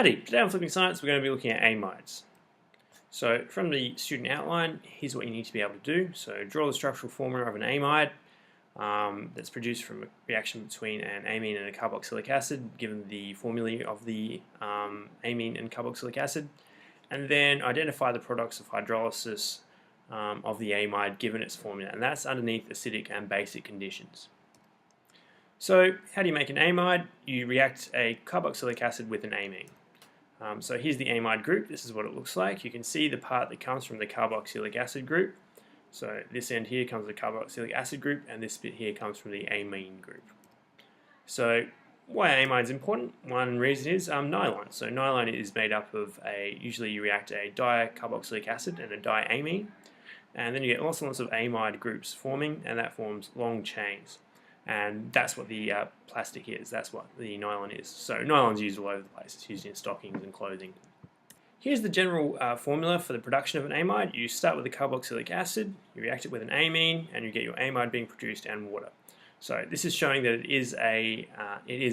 Howdy, today on Flipping Science we're going to be looking at amides. So from the student outline, here's what you need to be able to do. So draw the structural formula of an amide that's produced from a reaction between an amine and a carboxylic acid, given the formulae of the amine and carboxylic acid, and then identify the products of hydrolysis of the amide given its formula, and that's underneath acidic and basic conditions. So how do you make an amide? You react a carboxylic acid with an amine. So here's the amide group. This is what it looks like. You can see the part that comes from the carboxylic acid group. So this end here comes from the carboxylic acid group, and this bit here comes from the amine group. So why are amides important? One reason is nylon. So nylon is made up of usually you react a dicarboxylic acid and a diamine, and then you get lots and lots of amide groups forming, and that forms long chains. And that's what the plastic is, that's what the nylon is. So nylon's used all over the place, it's used in stockings and clothing. Here's the general formula for the production of an amide. You start with a carboxylic acid, you react it with an amine, and you get your amide being produced and water. So this is showing that it is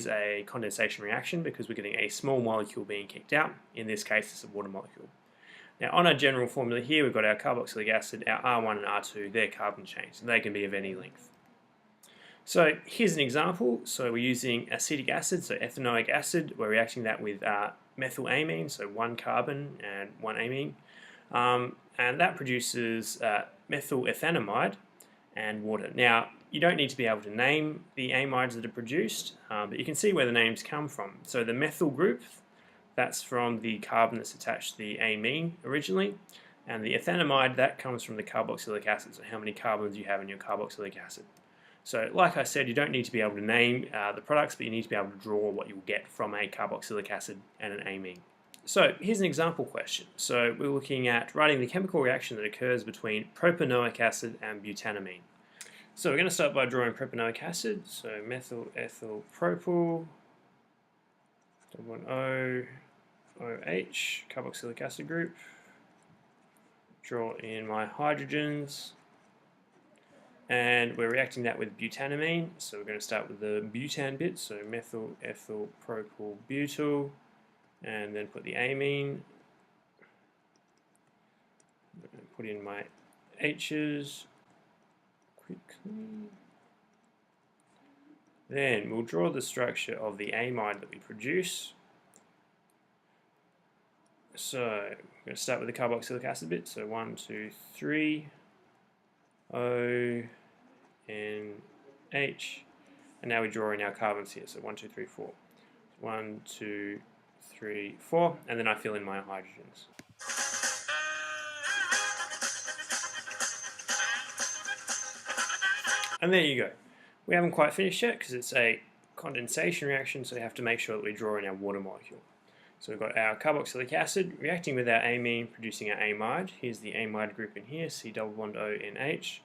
a condensation reaction because we're getting a small molecule being kicked out. In this case, it's a water molecule. Now on our general formula here, we've got our carboxylic acid, our R1 and R2, they're carbon chains, and they can be of any length. So here's an example. So we're using acetic acid, so ethanoic acid. We're reacting that with methylamine, so one carbon and one amine. And that produces methylethanamide and water. Now, you don't need to be able to name the amides that are produced, but you can see where the names come from. So the methyl group, that's from the carbon that's attached to the amine originally. And the ethanamide, that comes from the carboxylic acid, so how many carbons you have in your carboxylic acid. So like I said, you don't need to be able to name the products, but you need to be able to draw what you'll get from a carboxylic acid and an amine. So here's an example question. So we're looking at writing the chemical reaction that occurs between propanoic acid and butanamine. So we're going to start by drawing propanoic acid. So methyl ethyl propyl, OH, carboxylic acid group. Draw in my hydrogens. And we're reacting that with butanamine, so we're going to start with the butan bit, so methyl ethyl propyl butyl, and then put the amine. I'm going to put in my H's quickly. Then we'll draw the structure of the amide that we produce. So we're going to start with the carboxylic acid bit, so 1, 2, 3. O, N, H, and now we draw in our carbons here, so 1, 2, 3, 4. 1, 2, 3, 4, and then I fill in my hydrogens. And there you go. We haven't quite finished yet because it's a condensation reaction, so we have to make sure that we draw in our water molecule. So we've got our carboxylic acid reacting with our amine, producing our amide. Here's the amide group in here, C double bond O N H.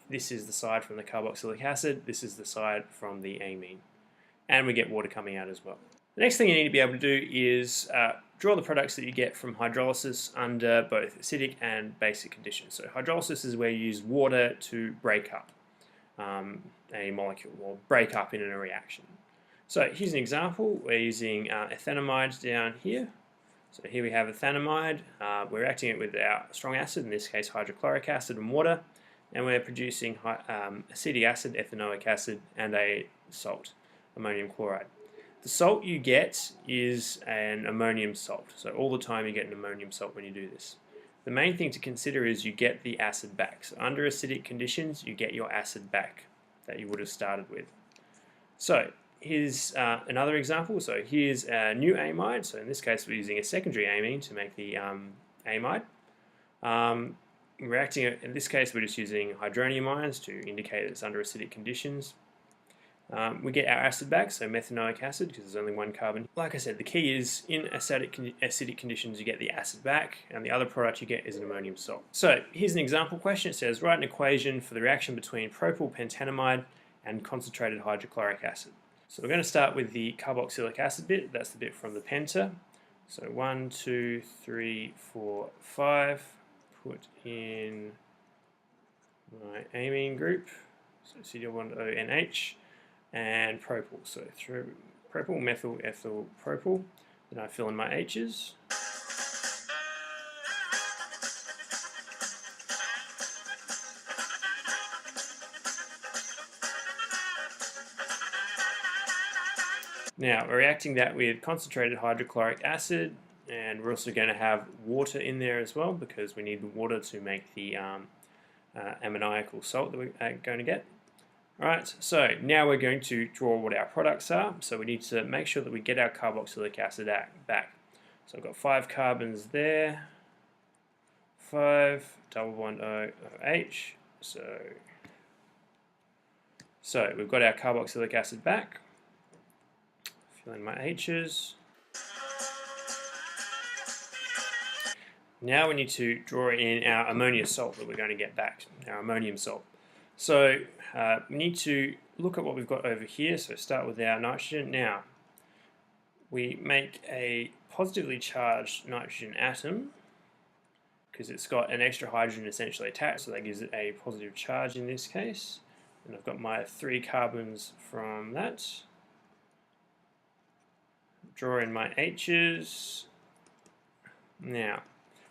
This is the side from the carboxylic acid, this is the side from the amine. And we get water coming out as well. The next thing you need to be able to do is draw the products that you get from hydrolysis under both acidic and basic conditions. So hydrolysis is where you use water to break up a molecule, or break up in a reaction. So here's an example. We're using ethanamides down here. So here we have ethanamide. We're reacting it with our strong acid, in this case hydrochloric acid and water, and we're producing acetic acid, ethanoic acid, and a salt, ammonium chloride. The salt you get is an ammonium salt. So all the time you get an ammonium salt when you do this. The main thing to consider is you get the acid back. So under acidic conditions, you get your acid back that you would have started with. So here's another example. So here's a new amide. So in this case, we're using a secondary amine to make the amide. Reacting it, in this case, we're just using hydronium ions to indicate that it's under acidic conditions. We get our acid back, so methanoic acid, because there's only one carbon. Like I said, the key is in acidic conditions, you get the acid back, and the other product you get is an ammonium salt. So here's an example question. It says, write an equation for the reaction between propyl pentanamide and concentrated hydrochloric acid. So we're going to start with the carboxylic acid bit. That's the bit from the penta. So 1, 2, 3, 4, 5. Put in my amine group, so C double-bond-O-N-H, and propyl. So through propyl, methyl, ethyl, propyl. Then I fill in my H's. Now we're reacting that with concentrated hydrochloric acid, and we're also going to have water in there as well because we need the water to make the ammoniacal salt that we're going to get. Alright, so now we're going to draw what our products are. So we need to make sure that we get our carboxylic acid back. So I've got 5 carbons there, 5 double bond OH. So we've got our carboxylic acid back. Fill in my H's. Now we need to draw in our ammonia salt that we're going to get back, our ammonium salt. So we need to look at what we've got over here. So start with our nitrogen. Now we make a positively charged nitrogen atom because it's got an extra hydrogen essentially attached, so that gives it a positive charge in this case. And I've got my 3 carbons from that. Draw in my H's. Now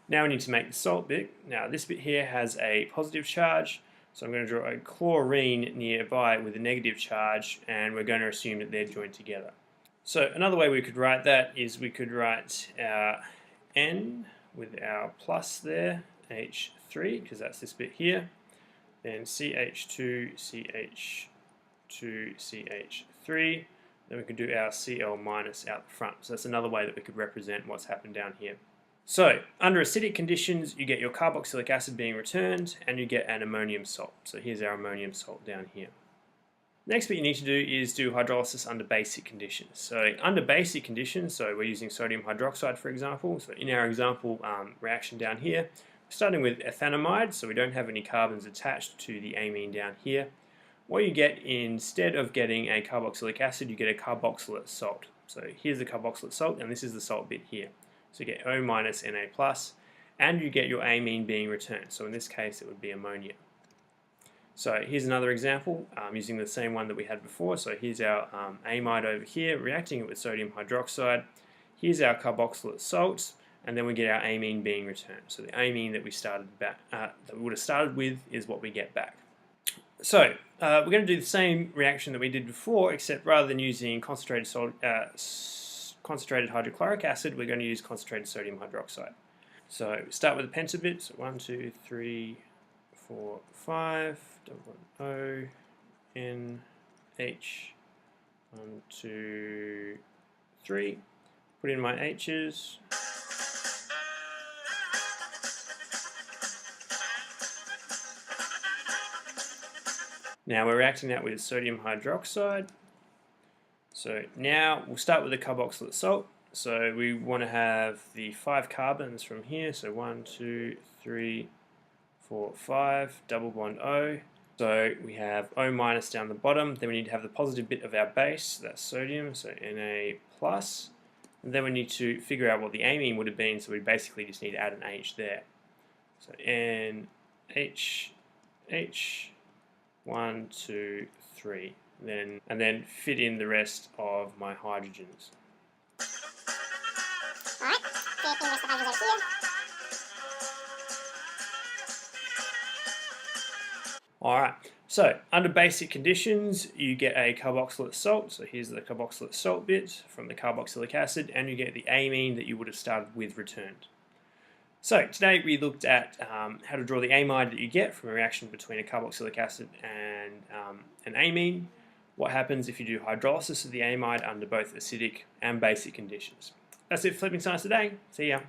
we need to make the salt bit. Now this bit here has a positive charge, so I'm going to draw a chlorine nearby with a negative charge, and we're going to assume that they're joined together. So another way we could write that is we could write our N with our plus there, H3, because that's this bit here, then CH2, CH2, CH3, then we could do our Cl minus out the front. So that's another way that we could represent what's happened down here. So under acidic conditions, you get your carboxylic acid being returned and you get an ammonium salt. So here's our ammonium salt down here. Next bit you need to do is do hydrolysis under basic conditions. So under basic conditions, so we're using sodium hydroxide for example. So in our example reaction down here, we're starting with ethanamide, so we don't have any carbons attached to the amine down here. What you get, instead of getting a carboxylic acid, you get a carboxylate salt. So here's the carboxylate salt and this is the salt bit here. So you get O minus Na plus, and you get your amine being returned. So in this case it would be ammonia. So here's another example using the same one that we had before. So here's our amide over here, reacting it with sodium hydroxide. Here's our carboxylate salt, and then we get our amine being returned. So the amine that we would have started with is what we get back. So we're going to do the same reaction that we did before, except rather than using concentrated hydrochloric acid, we're going to use concentrated sodium hydroxide. So start with the pentabit. So 1, 2, 3, 4, 5, double O, N, H, 1, 2, 3. Put in my H's. Now we're reacting that with sodium hydroxide. So now we'll start with the carboxylate salt. So we want to have the 5 carbons from here. So 1, 2, 3, 4, 5, double bond O. So we have O minus down the bottom. Then we need to have the positive bit of our base, that's sodium, so Na plus. And then we need to figure out what the amine would have been, so we basically just need to add an H there. So N, H, H, 1, 2, 3. And then fit in the rest of my hydrogens. Alright, fit in the rest of the hydrogens over here. Alright, so under basic conditions you get a carboxylate salt, so here's the carboxylate salt bit from the carboxylic acid, and you get the amine that you would have started with returned. So today we looked at how to draw the amide that you get from a reaction between a carboxylic acid and an amine, what happens if you do hydrolysis of the amide under both acidic and basic conditions. That's it for Flipping Science today. See ya.